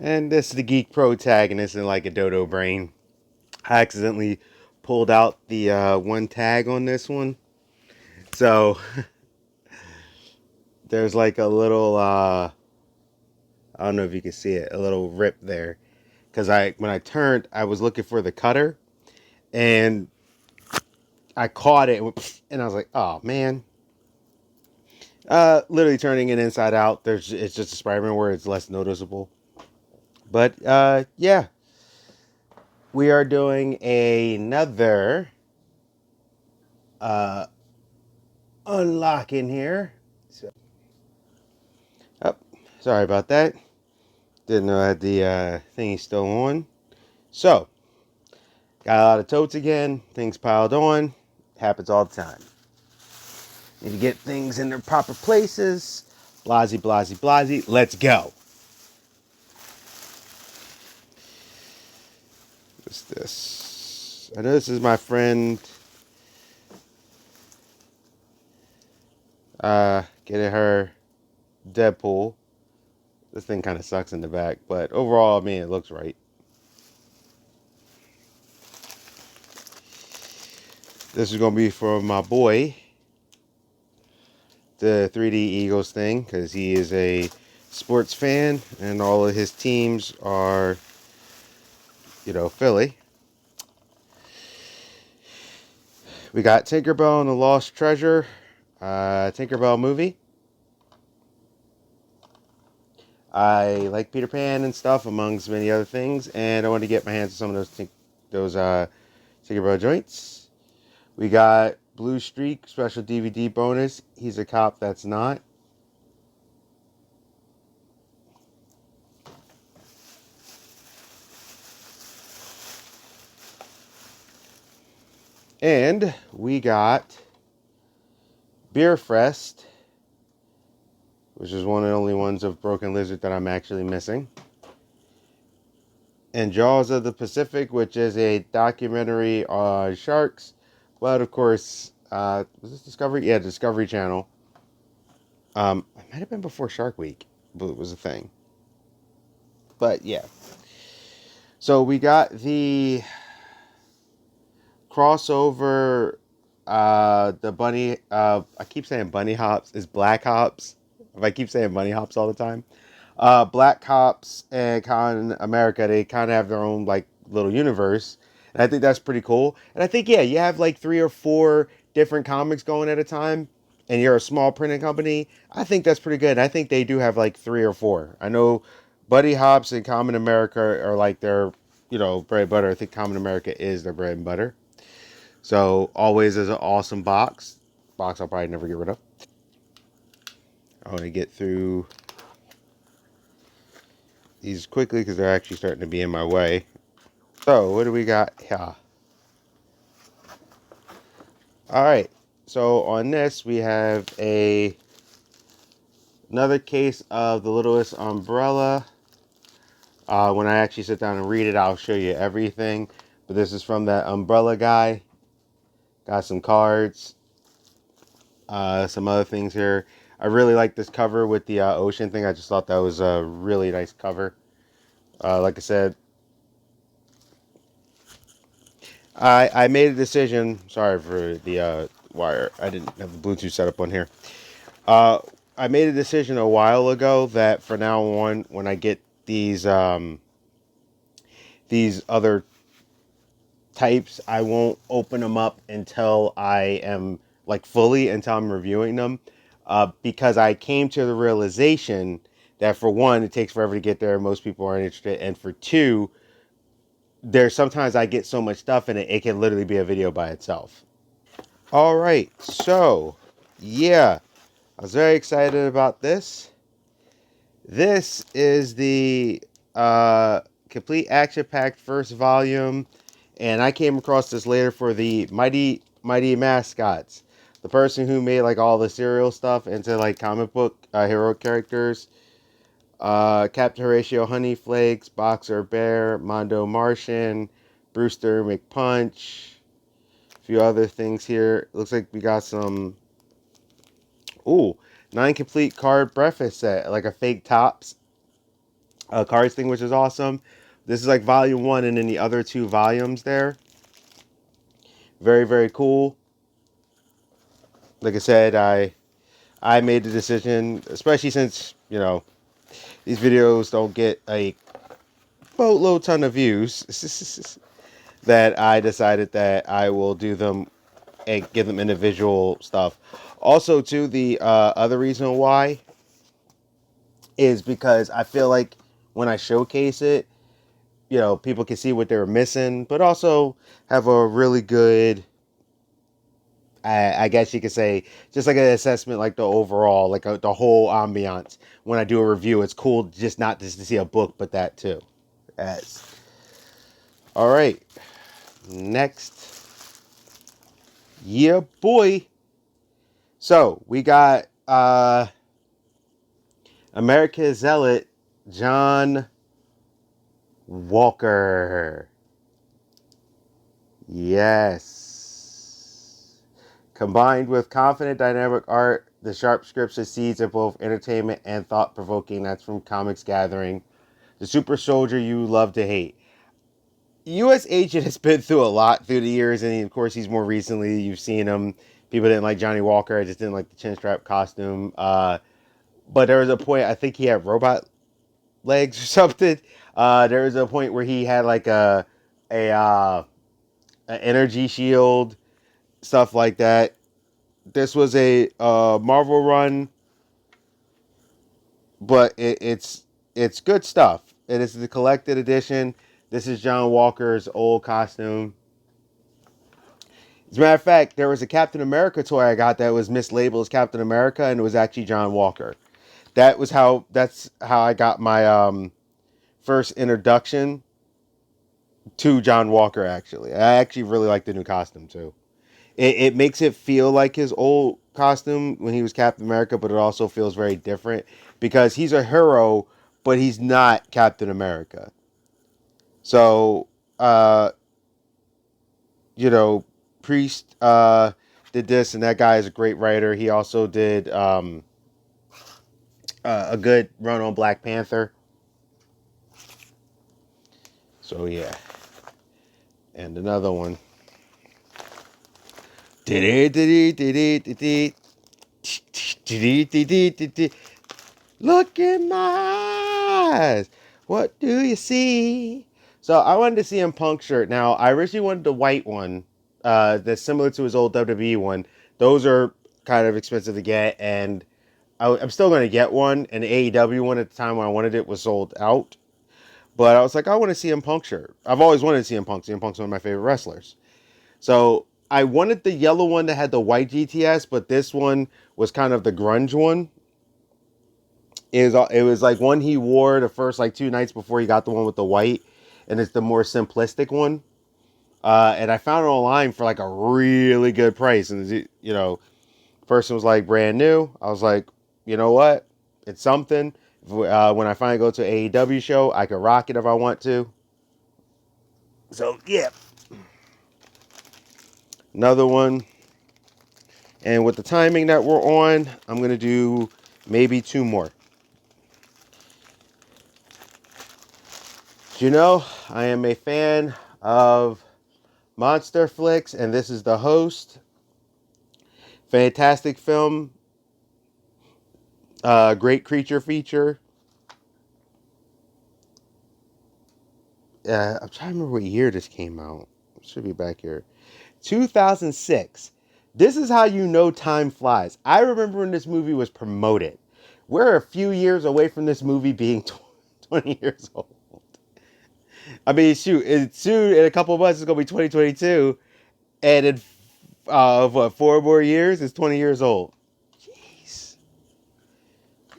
And this is the Geek Protagonist in like a dodo brain. I accidentally pulled out the one tag on this one. So there's like a little, I don't know if you can see it, a little rip there. Because when I turned, I was looking for the cutter and I caught it and I was like, oh man. Literally turning it inside out. It's just a Spider-Man where it's less noticeable. But yeah, we are doing another uh, unlock in here. So, oh, sorry about that. Didn't know I had the thingy still on. So, got a lot of totes again. Things piled on. Happens all the time. Need to get things in their proper places. Blasey, blasey, blasey. Let's go. What's this? I know this is my friend. Getting her Deadpool. This thing kind of sucks in the back, but overall, I mean, it looks right. This is going to be for my boy, the 3D Eagles thing, because he is a sports fan, and all of his teams are, Philly. We got Tinkerbell and the Lost Treasure, Tinkerbell movie. I like Peter Pan and stuff, amongst many other things, and I want to get my hands on some of those Tinkerbell joints. We got Blue Streak special DVD bonus. He's a cop that's not. And we got Beerfest, which is one of the only ones of Broken Lizard that I'm actually missing. And Jaws of the Pacific, which is a documentary on sharks. But of course, was this Discovery? Yeah, Discovery Channel. It might have been before Shark Week, but it was a thing. But yeah. So we got the crossover, the bunny, I keep saying bunny hops, is black hops. If I keep saying bunny hops all the time. Black Cops and Captain America, they kind of have their own like little universe, and I think that's pretty cool. And I think, yeah, you have like 3 or 4 different comics going at a time, and you're a small printing company. I think that's pretty good. I think they do have like 3 or 4. I know Buddy Hops and Common America are like their, bread and butter. I think Common America is their bread and butter. So always is an awesome box. Box I'll probably never get rid of. I want to get through these quickly because they're actually starting to be in my way. So, what do we got here? All right. So, on this, we have another case of the Littlest Umbrella. When I actually sit down and read it, I'll show you everything. But this is from that Umbrella guy. Got some cards, some other things here. I really like this cover with the ocean thing. I just thought that was a really nice cover. Like I said, I made a decision. Sorry for the wire. I didn't have the Bluetooth set up on here. Uh, I made a decision a while ago that for now on, when I get these other types, I won't open them up until I am like fully until I'm reviewing them, because I came to the realization that for one, it takes forever to get there. Most people aren't interested, and for two, there's sometimes I get so much stuff in it, it can literally be a video by itself. All right, so yeah, I was very excited about this. This is the complete action-packed first volume, and I came across this later for the Mighty Mascots. The person who made like all the cereal stuff into like comic book hero characters. Captain Horatio Honeyflakes, Boxer Bear, Mondo Martian, Brewster McPunch, a few other things here. Looks like we got some. Ooh, 9 complete card breakfast set, like a fake Tops. cards thing, which is awesome. This is like volume one, and then the other two volumes there. Very, very cool. Like I said, I made the decision, especially since, you know, these videos don't get a boatload ton of views, that I decided that I will do them and give them individual stuff. Also, too, the other reason why is because I feel like when I showcase it, you know, people can see what they were missing, but also have a really good, I guess you could say, just like an assessment, like the overall, like the whole ambiance. When I do a review, it's cool just not just to see a book, but that too. As all right, next, yeah, boy. So we got America Zealot, John Walker. Yes. Combined with confident, dynamic art, the sharp script succeeds at both entertainment and thought provoking. That's from Comics Gathering. The super soldier you love to hate. U.S. Agent has been through a lot through the years, and of course, he's more recently. You've seen him. People didn't like Johnny Walker. I just didn't like the chin strap costume. But there was a point, I think he had robot legs or something. There was a point where he had like a an energy shield, stuff like that. This was a Marvel run, but it's good stuff. It is the collected edition. This is John Walker's old costume. As a matter of fact, there was a Captain America toy I got that was mislabeled as Captain America, and it was actually John Walker. That's how I got my first introduction to John Walker. Actually, I actually really like the new costume too. It makes it feel like his old costume when he was Captain America, but it also feels very different because he's a hero, but he's not Captain America. So, uh, you know, Priest did this, and that guy is a great writer. He also did a good run on Black Panther. So yeah, and another one. Look in my eyes. What do you see? So I wanted to see him Punk shirt. Now I originally wanted the white one, that's similar to his old WWE one. Those are kind of expensive to get, and I'm still going to get one. And the AEW one at the time when I wanted it was sold out. But I was like, I want to see him Punk shirt. I've always wanted to see him Punk. CM Punk's one of my favorite wrestlers. So I wanted the yellow one that had the white GTS, but this one was kind of the grunge one. It was like one he wore the first like 2 nights before he got the one with the white, and it's the more simplistic one. And I found it online for like a really good price, and you know, person was like brand new. I was like, you know what, it's something. When I finally go to an AEW show, I can rock it if I want to. So yeah, another one. And with the timing that we're on, I'm gonna do maybe two more. You know, I am a fan of monster flicks, and this is The Host. Fantastic film. Great creature feature. I'm trying to remember what year this came out. It should be back here. 2006. This is how you know time flies. I remember when this movie was promoted. We're a few years away from this movie being 20 years old. I mean, shoot, soon in a couple of months it's gonna be 2022, and in what, 4 more years, it's 20 years old. Jeez,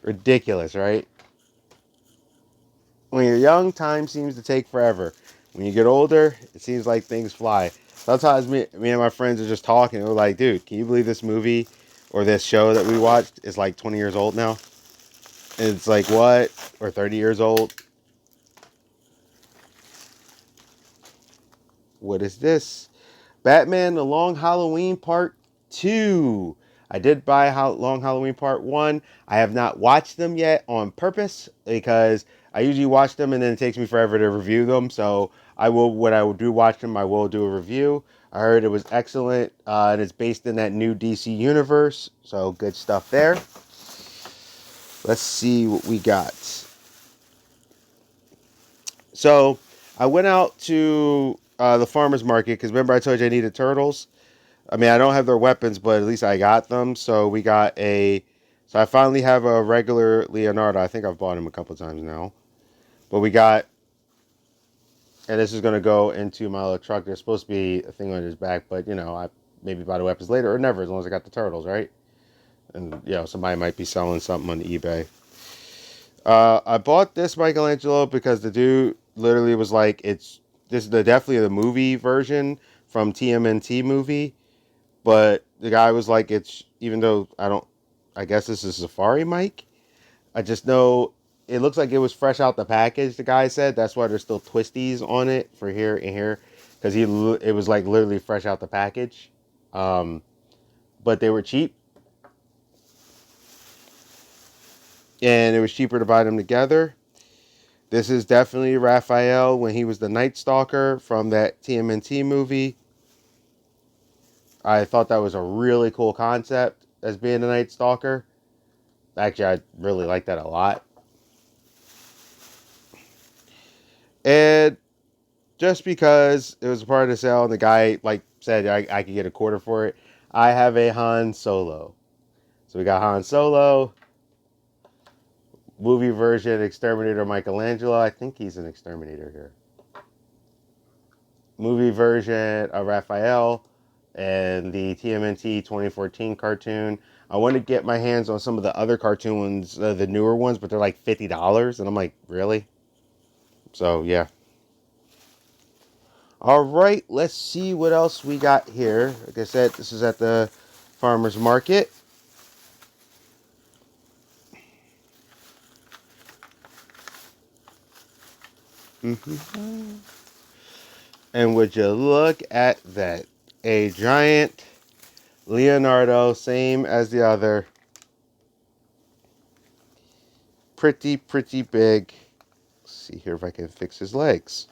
ridiculous, right? When you're young, time seems to take forever. When you get older, it seems like things fly. Sometimes me and my friends are just talking. We're like, dude, can you believe this movie or this show that we watched is like 20 years old now? And it's like, what? Or 30 years old? What is this? Batman The Long Halloween Part 2. I did buy Long Halloween Part 1. I have not watched them yet on purpose because I usually watch them and then it takes me forever to review them. So I will, when I will do watch them, I will do a review. I heard it was excellent, and it's based in that new DC universe. So good stuff there. Let's see what we got. So I went out to the farmer's market because remember I told you I needed turtles. I mean, I don't have their weapons, but at least I got them. So we got a. So I finally have a regular Leonardo. I think I've bought him a couple times now. But we got. And this is going to go into my little truck. There's supposed to be a thing on his back, but, I maybe buy the weapons later or never, as long as I got the turtles, right? And, somebody might be selling something on eBay. I bought this Michelangelo because the dude literally was like, this is definitely the movie version from TMNT movie. But the guy was like, even though I guess this is Safari Mike. I just know it looks like it was fresh out the package, the guy said. That's why there's still twisties on it for here and here. Because it was like literally fresh out the package. But they were cheap. And it was cheaper to buy them together. This is definitely Raphael when he was the Night Stalker from that TMNT movie. I thought that was a really cool concept as being the Night Stalker. Actually, I really like that a lot. And just because it was a part of the sale and the guy said I could get a quarter for it, I have a Han Solo. So we got Han Solo, movie version Exterminator Michelangelo. I think he's an exterminator here. Movie version of Raphael and the TMNT 2014 cartoon. I want to get my hands on some of the other cartoon ones, the newer ones, but they're like $50. And I'm like, really? So, yeah. All right, let's see what else we got here. Like I said, this is at the farmer's market. And would you look at that? A giant Leonardo, same as the other. Pretty big. Let's see here if I can fix his legs.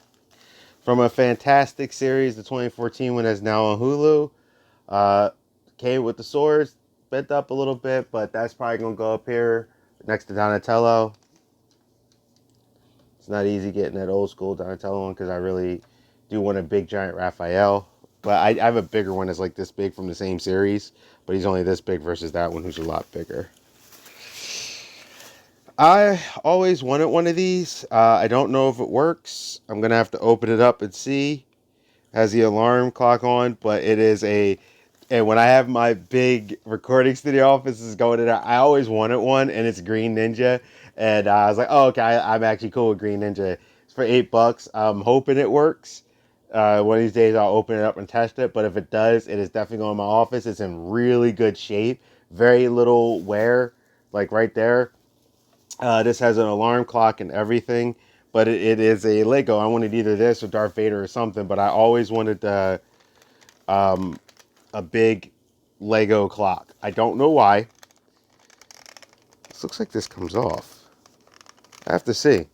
From a fantastic series, the 2014 one that's now on Hulu. Came with the swords, bent up a little bit, but that's probably going to go up here next to Donatello. It's not easy getting that old school Donatello one because I really do want a big giant Raphael. But I have a bigger one that's like this big from the same series, but he's only this big versus that one who's a lot bigger. I always wanted one of these. I don't know if it works. I'm going to have to open it up and see. It has the alarm clock on, but it is and when I have my big recording studio offices going in there, I always wanted one, and it's Green Ninja. And I was like, oh, okay, I'm actually cool with Green Ninja. It's for $8. I'm hoping it works. One of these days I'll open it up and test it, but if it does, it is definitely going in my office. It's in really good shape. Very little wear, like right there. This has an alarm clock and everything, but it is a Lego. I wanted either this or Darth Vader or something, but I always wanted a big Lego clock. I don't know why. This looks like this comes off. I have to see.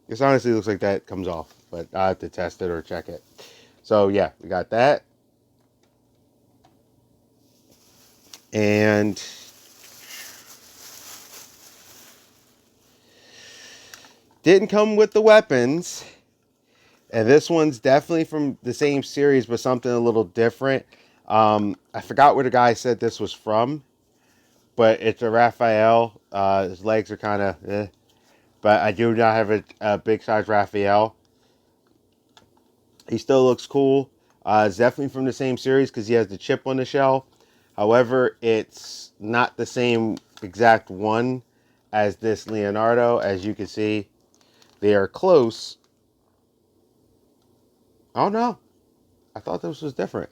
This honestly looks like that comes off, but I have to test it or check it. So yeah, we got that. And didn't come with the weapons. And this one's definitely from the same series, but something a little different. I forgot where the guy said this was from, but it's a Raphael. His legs are kind of but I do not have a big size Raphael. He still looks cool. It's definitely from the same series because he has the chip on the shell. However, it's not the same exact one as this Leonardo. As you can see, they are close. Oh no, I thought this was different.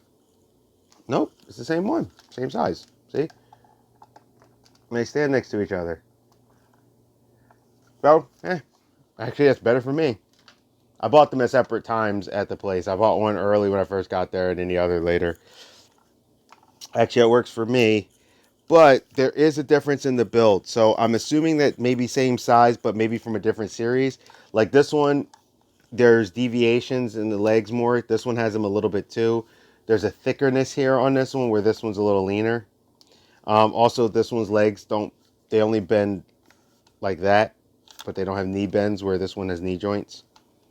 Nope, it's the same one, same size. See? They stand next to each other. So, actually, that's better for me. I bought them at separate times at the place. I bought one early when I first got there, and then the other later. Actually, it works for me. But there is a difference in the build. So I'm assuming that maybe same size, but maybe from a different series. Like this one, there's deviations in the legs more. This one has them a little bit too. There's a thickness here on this one where this one's a little leaner. Also, this one's legs they only bend like that, but they don't have knee bends where this one has knee joints.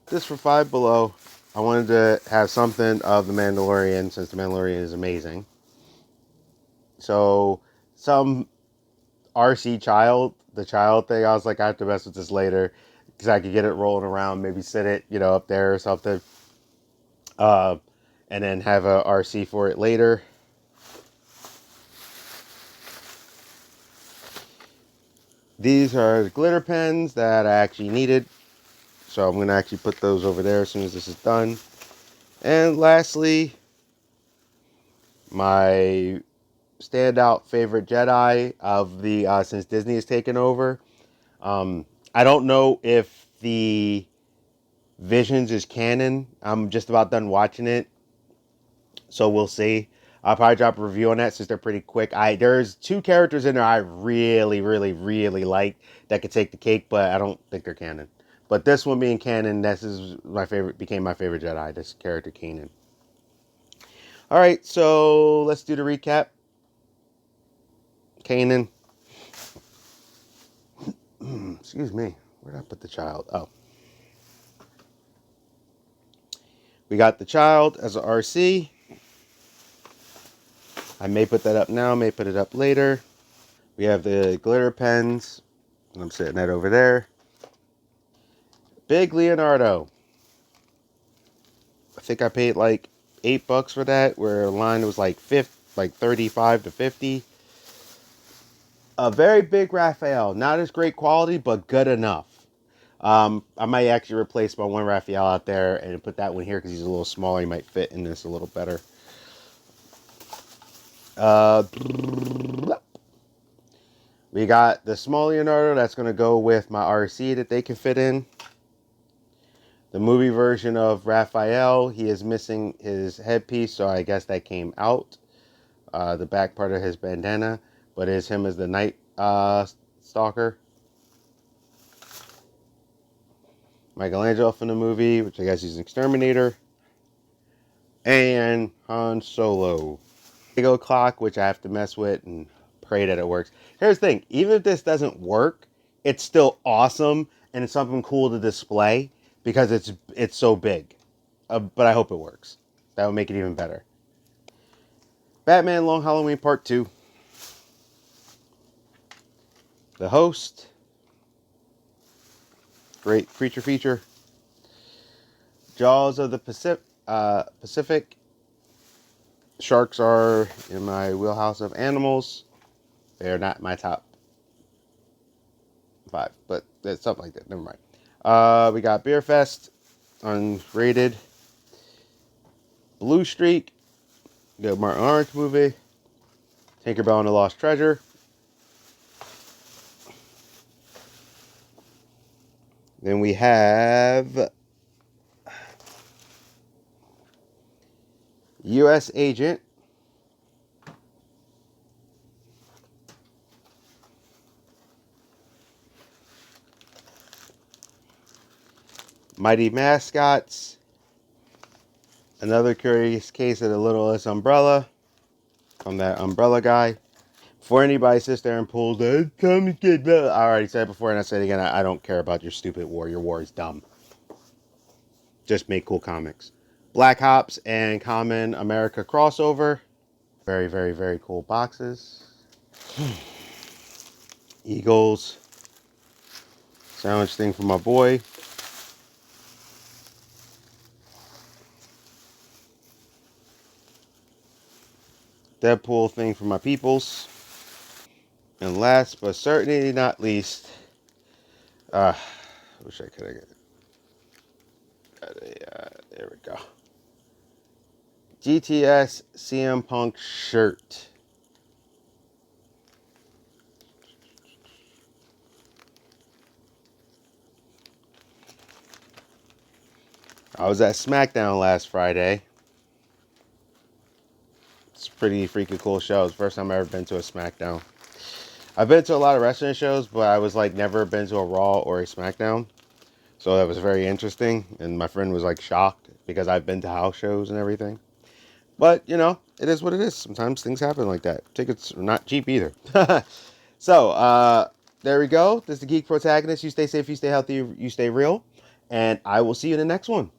This for Five Below. I wanted to have something of The Mandalorian since The Mandalorian is amazing. So some RC child, the child thing, I was like, I have to mess with this later because I could get it rolling around, maybe sit it, up there or something. And then have a RC for it later. These are the glitter pens that I actually needed. So I'm going to actually put those over there as soon as this is done. And lastly, my standout favorite Jedi of the since Disney has taken over. I don't know if the Visions is canon. I'm just about done watching it, so we'll see. I'll probably drop a review on that since they're pretty quick. There's two characters in there I really, really, really like that could take the cake, but I don't think they're canon. But this one being canon, this is my favorite. Became my favorite Jedi. This character, Kanan. All right, so let's do the recap. Kanan. Excuse me. Where did I put the child? Oh. We got the child as an RC. I may put that up now, may put it up later. We have the glitter pens. I'm setting that over there. Big Leonardo. I think I paid like $8 for that, where line was like 35 to 50. A very big Raphael. Not as great quality, but good enough. I might actually replace my one Raphael out there and put that one here because he's a little smaller. He might fit in this a little better. We got the small Leonardo that's going to go with my RC that they can fit in. The movie version of Raphael, he is missing his headpiece, so I guess that came out. The back part of his bandana, but it's him as the Night Stalker. Michelangelo from the movie, which I guess he's an exterminator. And Han Solo. Lego clock, which I have to mess with and pray that it works. Here's the thing, even if this doesn't work, it's still awesome and it's something cool to display because it's so big. But I hope it works. That would make it even better. Batman Long Halloween Part 2. The Host. Great creature feature. Jaws of the Pacific. Sharks are in my wheelhouse of animals. They're not my top 5, but it's something like that. Never mind. We got Beer Fest, unrated. Blue Streak, the Martin Lawrence movie. Tinkerbell and the Lost Treasure. Then we have U.S. Agent. Mighty Mascots. Another Curious Case of the Littlest Umbrella. From that Umbrella guy. Before anybody sits there and pulls the Tommy Kid, I already said before and I said it again, I don't care about your stupid war. Your war is dumb. Just make cool comics. Black Ops and Common America crossover. Very, very, very cool boxes. Eagles. Sandwich thing for my boy. Deadpool thing for my peoples. And last but certainly not least, I wish I could have got a, there we go. GTS CM Punk shirt. I was at SmackDown last Friday. It's a pretty freaking cool show. It's the first time I've ever been to a SmackDown. I've been to a lot of wrestling shows, but I was like never been to a Raw or a SmackDown. So that was very interesting. And my friend was like shocked because I've been to house shows and everything. But, you know, it is what it is. Sometimes things happen like that. Tickets are not cheap either. So, there we go. This is the Geek Protagonist. You stay safe, you stay healthy, you stay real. And I will see you in the next one.